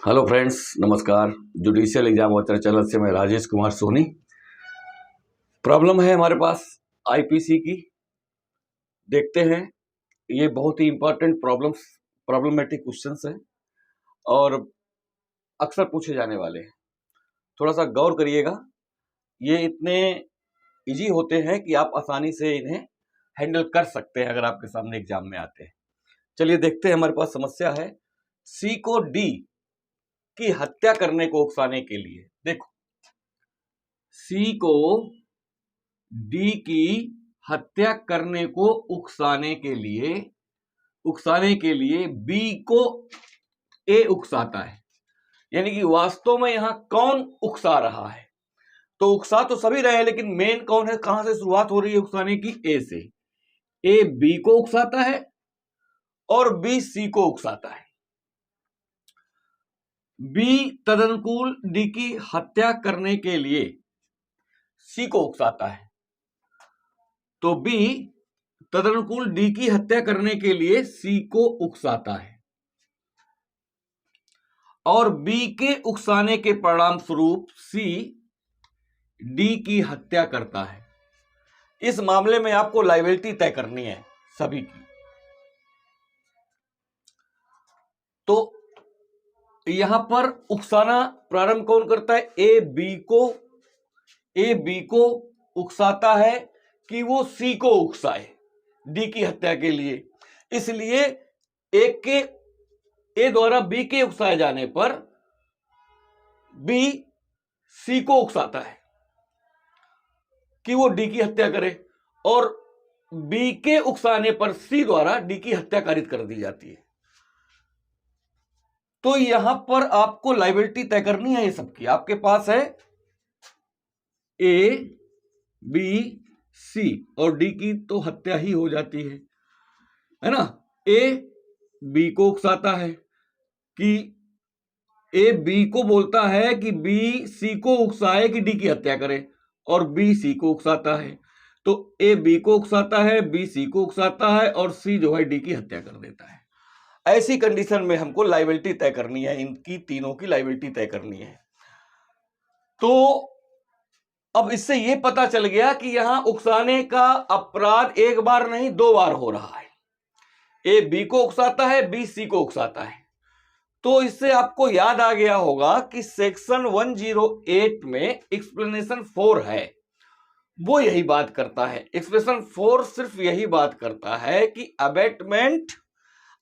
Hello friends, नमस्कार। Judicial exam watcher channel से मैं राजेश कुमार सोनी। प्रॉब्लम है हमारे पास आईपीसी की। देखते हैं, ये बहुत ही इंपॉर्टेंट प्रॉब्लमेटिक क्वेश्चंस हैं और अक्सर पूछे जाने वाले हैं। थोड़ा सा गौर करिएगा। ये इतने इजी होते हैं कि आप आसानी से इन्हें हैंडल कर सकते हैं अगर आपके सामने एग्जाम में आते हैं। चलिए देखते हैं। हमारे पास समस्या है, सी को डी की हत्या करने को उकसाने के लिए। देखो, सी को डी की हत्या करने को उकसाने के लिए बी को ए उकसाता है। यानी कि वास्तव में यहां कौन उकसा रहा है? तो उकसा तो सभी रहे हैं, लेकिन मेन कौन है? कहां से शुरुआत हो रही है उकसाने की? ए से। ए बी को उकसाता है और बी सी को उकसाता है। बी तदनुकूल डी की हत्या करने के लिए सी को उकसाता है, तो बी तदनुकूल डी की हत्या करने के लिए सी को उकसाता है और बी के उकसाने के परिणाम स्वरूप सी डी की हत्या करता है। इस मामले में आपको लायबिलिटी तय करनी है सभी की। तो यहां पर उकसाना प्रारंभ कौन करता है? ए बी को उकसाता है कि वो सी को उकसाए डी की हत्या के लिए। इसलिए ए द्वारा बी के उकसाए जाने पर बी सी को उकसाता है कि वो डी की हत्या करे और बी के उकसाने पर सी द्वारा डी की हत्या कारित कर दी जाती है। तो यहां पर आपको लायबिलिटी तय करनी है। ये सबकी आपके पास है, ए बी सी और डी की तो हत्या ही हो जाती है ना। ए बी को उकसाता है कि ए बी को बोलता है कि बी सी को उकसाए कि डी की हत्या करे, और बी सी को उकसाता है। तो ए बी को उकसाता है, बी सी को उकसाता है और सी जो है डी की हत्या कर देता है। ऐसी कंडीशन में हमको लायबिलिटी तय करनी है, इनकी तीनों की लायबिलिटी तय करनी है। तो अब इससे यह पता चल गया कि यहां उकसाने का अपराध एक बार नहीं दो बार हो रहा है। ए बी को उकसाता है, बी सी को उकसाता है। तो इससे आपको याद आ गया होगा कि सेक्शन 108 में एक्सप्लेनेशन 4 है, वो यही बात करता है। एक्सप्रेशन 4 सिर्फ यही बात करता है कि abetment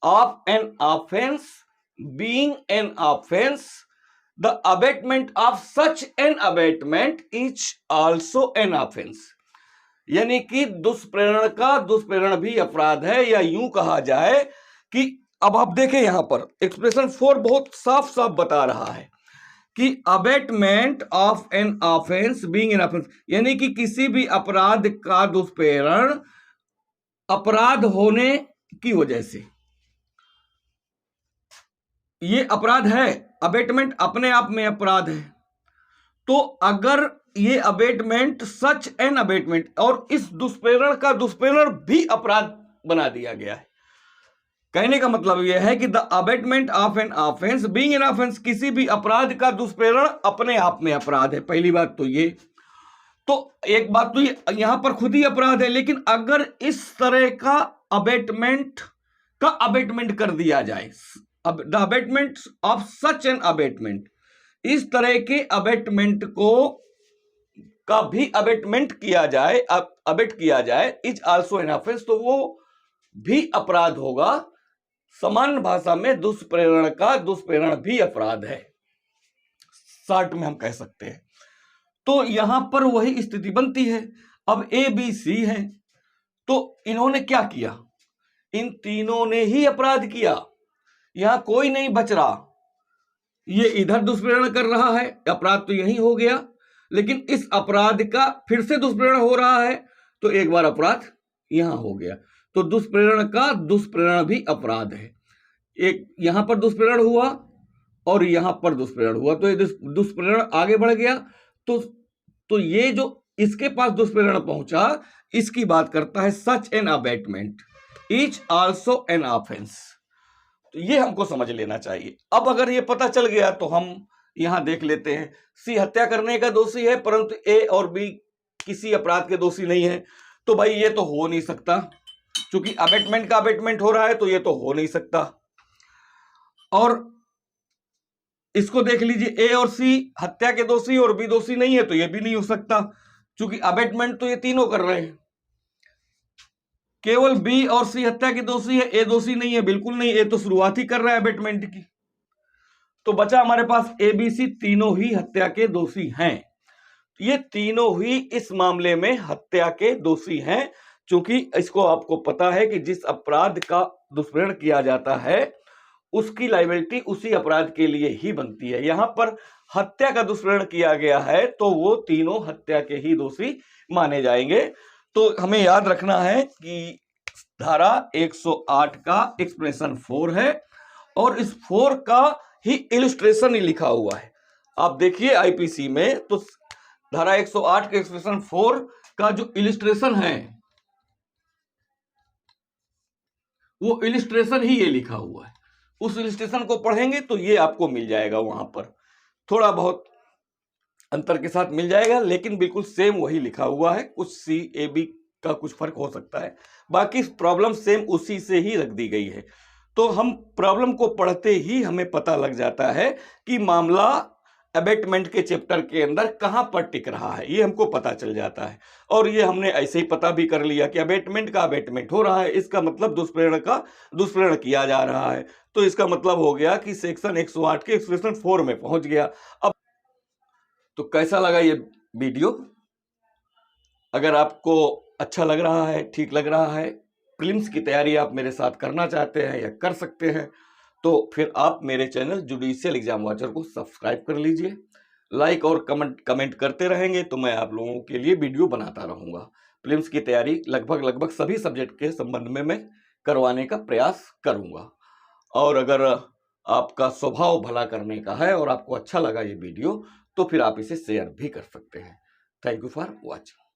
of an offence being an offence, the abetment of such an abetment is also an offence. यानी कि दुष्प्रेरण का दुष्प्रेरण भी अपराध है, या यूं कहा जाए कि अब आप देखें यहां पर एक्सप्रेशन 4 बहुत साफ साफ बता रहा है कि abetment of an offence being an offence, यानी कि किसी भी अपराध का दुष्प्रेरण अपराध होने की वजह से, ये अपराध है। अबेटमेंट अपने आप में अपराध है। तो अगर ये अबेटमेंट सच एन अबेटमेंट, और इस दुष्प्रेरण का दुष्प्रेरण भी अपराध बना दिया गया है। कहने का मतलब यह है कि the abetment of an offence being an offence, किसी भी अपराध का दुष्प्रेरण अपने आप में अपराध है। पहली बात तो ये। तो एक बात तो ये यहां पर खुद ही अपराध है, लेकिन अगर इस तरह का अबेटमेंट कर दिया जाए, the abetment of such an abetment, इस तरह के अबेटमेंट को का भी अबेटमेंट किया जाए, अबेट किया जाए, इज आल्सो एन ऑफेंस, तो वो भी अपराध होगा। सामान्य भाषा में दुष्प्रेरण का दुष्प्रेरण भी अपराध है, शॉर्ट में हम कह सकते हैं। तो यहां पर वही स्थिति बनती है। अब ए बी सी है, तो इन्होंने क्या किया? इन तीनों ने ही अपराध किया, यहां कोई नहीं बच रहा। ये इधर दुष्प्रेरण कर रहा है, अपराध तो यही हो गया, लेकिन इस अपराध का फिर से दुष्प्रेरण हो रहा है, तो एक बार अपराध यहां हो गया। तो दुष्प्रेरण का दुष्प्रेरण भी अपराध है। एक यहां पर दुष्प्रेरण हुआ और यहां पर दुष्प्रेरण हुआ, तो ये दुष्प्रेरण आगे बढ़ गया। तो ये जो इसके पास दुष्प्रेरण पहुंचा, इसकी बात करता है such an abetment is also an offence. तो ये हमको समझ लेना चाहिए। अब अगर ये पता चल गया तो हम यहां देख लेते हैं, सी हत्या करने का दोषी है परंतु ए और बी किसी अपराध के दोषी नहीं है, तो भाई ये तो हो नहीं सकता, क्योंकि अबेटमेंट का अबेटमेंट हो रहा है तो ये तो हो नहीं सकता। और इसको देख लीजिए, ए और सी हत्या के दोषी और बी दोषी नहीं है, तो ये भी नहीं हो सकता, क्योंकि अबेटमेंट तो ये तीनों कर रहे हैं। केवल बी और सी हत्या के दोषी है, ए दोषी नहीं है, बिल्कुल नहीं, ए तो शुरुआत ही कर रहा है अबेटमेंट की। तो बचा हमारे पास ए बी सी, तीनों ही हत्या के दोषी हैं। ये तीनों ही इस मामले में हत्या के दोषी हैं, क्योंकि इसको आपको पता है कि जिस अपराध का दुष्प्रेरण किया जाता है उसकी लायबिलिटी उसी अपराध के लिए ही बनती है। यहां पर हत्या का दुष्प्रेरण किया गया है तो वो तीनों हत्या के ही दोषी माने जाएंगे। तो हमें याद रखना है कि धारा 108 का एक्सप्रेशन 4 है और इस 4 का ही इलस्ट्रेशन ही लिखा हुआ है। आप देखिए आईपीसी में तो धारा 108 के एक्सप्रेशन 4 का जो इलस्ट्रेशन है वो इलस्ट्रेशन ही ये लिखा हुआ है। उस इलस्ट्रेशन को पढ़ेंगे तो ये आपको मिल जाएगा, वहां पर थोड़ा बहुत अंतर के साथ मिल जाएगा, लेकिन बिल्कुल सेम वही लिखा हुआ है। कुछ सी ए बी का कुछ फर्क हो सकता है, बाकी प्रॉब्लम सेम उसी से ही रख दी गई है। तो हम प्रॉब्लम को पढ़ते ही हमें पता लग जाता है कि मामला अबेटमेंट के चैप्टर के अंदर कहां पर टिक रहा है, ये हमको पता चल जाता है। और ये हमने ऐसे ही पता भी कर लिया कि अबेटमेंट का अबेटमेंट हो रहा है, इसका मतलब दुष्प्रेरण का दुष्प्रेरण किया जा रहा है, तो इसका मतलब हो गया कि सेक्शन 108 के एक्सप्रेशन 4 में पहुंच गया। अब तो कैसा लगा ये वीडियो? अगर आपको अच्छा लग रहा है, ठीक लग रहा है, प्रीलिम्स की तैयारी आप मेरे साथ करना चाहते हैं या कर सकते हैं, तो फिर आप मेरे चैनल जुडिशियल एग्जाम वॉचर को सब्सक्राइब कर लीजिए। लाइक और कमेंट करते रहेंगे तो मैं आप लोगों के लिए वीडियो बनाता रहूंगा। प्रीलिम्स की तैयारी लगभग सभी सब्जेक्ट के संबंध में मैं करवाने का प्रयास करूंगा। और अगर आपका स्वभाव भला करने का है और आपको अच्छा लगा ये वीडियो तो फिर आप इसे शेयर भी कर सकते हैं। Thank you for watching.